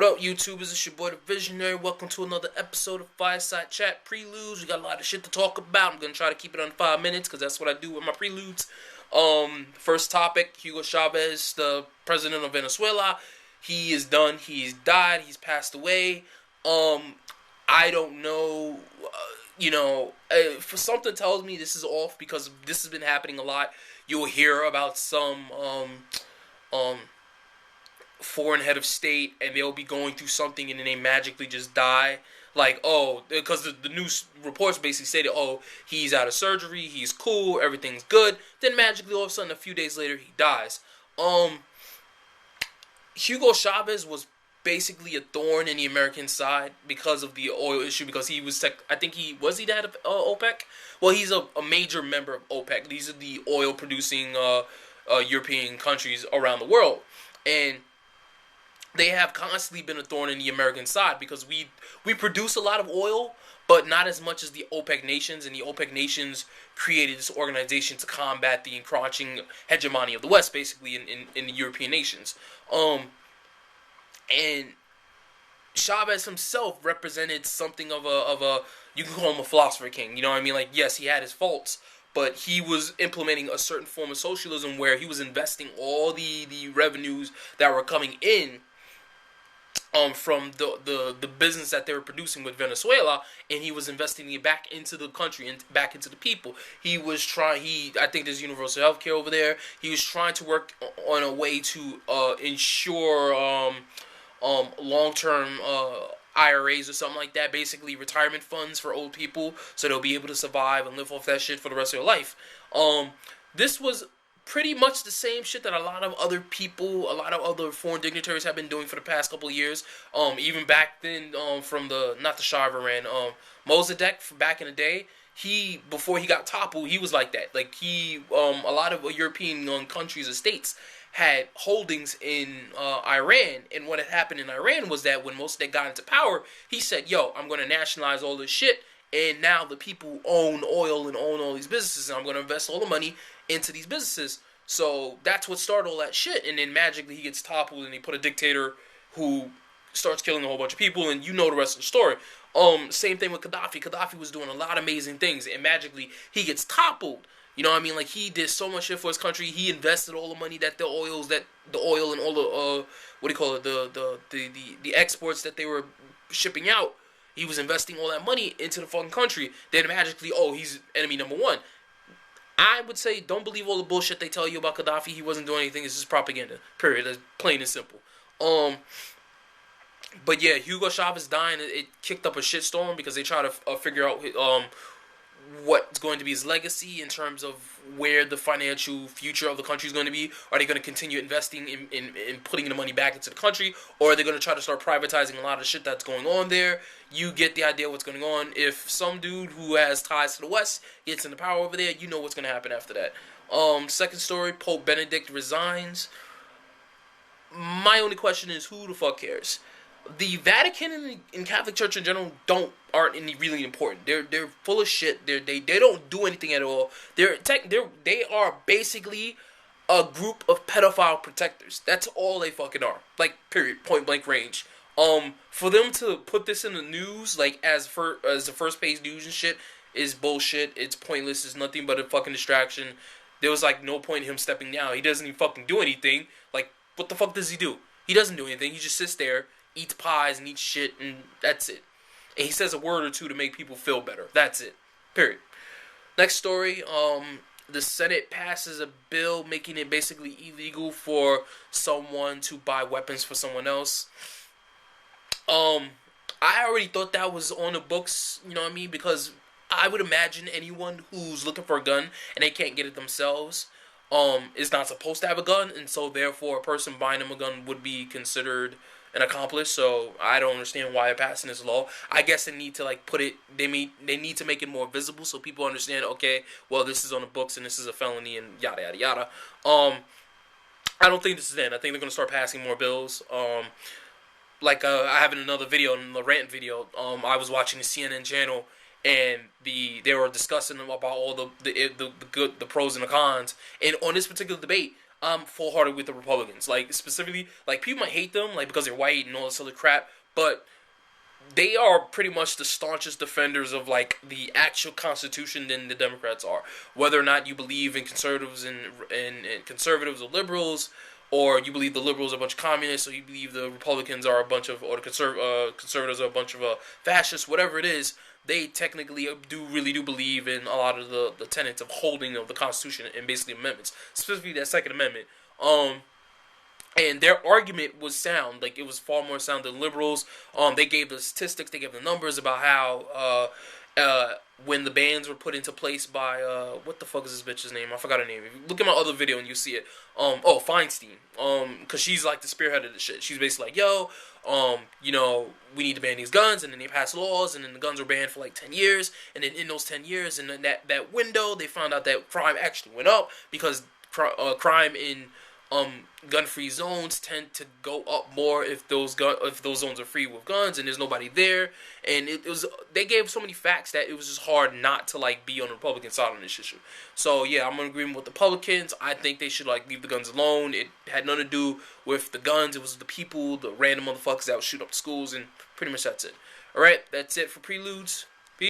What up, YouTubers? It's your boy, the Visionary. Welcome to another episode of Fireside Chat Preludes. We got a lot of shit to talk about. I'm going to try to keep it under 5 minutes because that's what I do with my preludes. First topic, Hugo Chavez, the president of Venezuela. He is done. He's died. He's passed away. I don't know. For something tells me this is off because this has been happening a lot. You'll hear about some foreign head of state, and they'll be going through something, and then they magically just die. Like, because the news reports basically say that, he's out of surgery, he's cool, everything's good. Then magically, all of a sudden, a few days later, he dies. Hugo Chavez was basically a thorn in the American side because of the oil issue, because he was, the head of OPEC? Well, he's a major member of OPEC. These are the oil-producing European countries around the world. And they have constantly been a thorn in the American side because we produce a lot of oil, but not as much as the OPEC nations, and the OPEC nations created this organization to combat the encroaching hegemony of the West, basically, in the European nations. And Chavez himself represented something of a you can call him a philosopher king, you know what I mean? Like, yes, he had his faults, but he was implementing a certain form of socialism where he was investing all the revenues that were coming in from the business that they were producing with Venezuela, and he was investing it back into the country and back into the people. I think there's universal health care over there. He was trying to work on a way to ensure long-term IRAs or something like that, basically retirement funds for old people, so they'll be able to survive and live off that shit for the rest of their life. This was pretty much the same shit that a lot of other foreign dignitaries have been doing for the past couple of years. Even back then, from not the Shah of Iran, Mossadegh, back in the day, before he got toppled, he was like that. Like, a lot of European countries or states had holdings in Iran, and what had happened in Iran was that when Mossadegh got into power, he said, I'm going to nationalize all this shit, and now the people own oil and own all these businesses, and I'm going to invest all the money into these businesses. So that's what started all that shit, and then magically he gets toppled, and they put a dictator who starts killing a whole bunch of people, and you know the rest of the story. Same thing with Gaddafi. Gaddafi was doing a lot of amazing things, and magically he gets toppled. You know what I mean? Like, he did so much shit for his country. He invested all the money that the oil and all the exports that they were shipping out. He was investing all that money into the fucking country. Then magically, he's enemy number one. I would say, don't believe all the bullshit they tell you about Gaddafi. He wasn't doing anything. It's just propaganda. Period. That's plain and simple. But yeah, Hugo Chavez dying, it kicked up a shitstorm because they try to figure out what's going to be his legacy in terms of where the financial future of the country is going to be. Are they going to continue investing in putting the money back into the country, or are they going to try to start privatizing a lot of shit that's going on there? You get the idea of what's going on. If some dude who has ties to the West gets into power over there, you know what's going to happen after that. Second story, Pope Benedict resigns. My only question is, who the fuck cares? The Vatican and Catholic Church in general aren't really important. They're full of shit. They don't do anything at all. They are basically a group of pedophile protectors. That's all they fucking are. Like, period, point blank range. For them to put this in the news, like, as the first page news and shit, is bullshit. It's pointless. It's nothing but a fucking distraction. There was, like, no point in him stepping down. He doesn't even fucking do anything. Like, what the fuck does he do? He doesn't do anything. He just sits there, eats pies and eats shit, and that's it. And he says a word or two to make people feel better. That's it. Period. Next story, the Senate passes a bill making it basically illegal for someone to buy weapons for someone else. I already thought that was on the books, you know what I mean? Because I would imagine anyone who's looking for a gun and they can't get it themselves is not supposed to have a gun, and so therefore a person buying them a gun would be considered an accomplice. So I don't understand why they're passing this law. I guess they need to they need to make it more visible so people understand, okay, well, this is on the books and this is a felony and yada yada yada. I don't think this is it. I think they're gonna start passing more bills. I have in another video, in the rant video, I was watching the CNN channel, and they were discussing about all the pros and the cons. And on this particular debate, I'm full hearted with the Republicans. Like specifically, like people might hate them, like because they're white and all this other crap, but they are pretty much the staunchest defenders of like the actual Constitution than the Democrats are. Whether or not you believe in conservatives and conservatives or liberals, or you believe the liberals are a bunch of communists, or you believe the Republicans are a bunch of, or the conservatives are a bunch of fascists, whatever it is, they technically do believe in a lot of the tenets of holding of the Constitution and basically amendments, specifically that Second Amendment. And their argument was sound. Like, it was far more sound than liberals. They gave the statistics, they gave the numbers about how when the bans were put into place by what the fuck is this bitch's name? I forgot her name. If you look at my other video and you see it. Feinstein. Because she's like the spearhead of the shit. She's basically like, yo, we need to ban these guns, and then they passed laws, and then the guns were banned for like 10 years, and then in those 10 years, and then that window, they found out that crime actually went up because crime in gun-free zones tend to go up more if those zones are free with guns and there's nobody there. And they gave so many facts that it was just hard not to like be on the Republican side on this issue. So yeah, I'm in agreement with the Republicans. I think they should like leave the guns alone. It had nothing to do with the guns. It was the people, the random motherfuckers that would shoot up the schools, and pretty much that's it. All right, that's it for Preludes.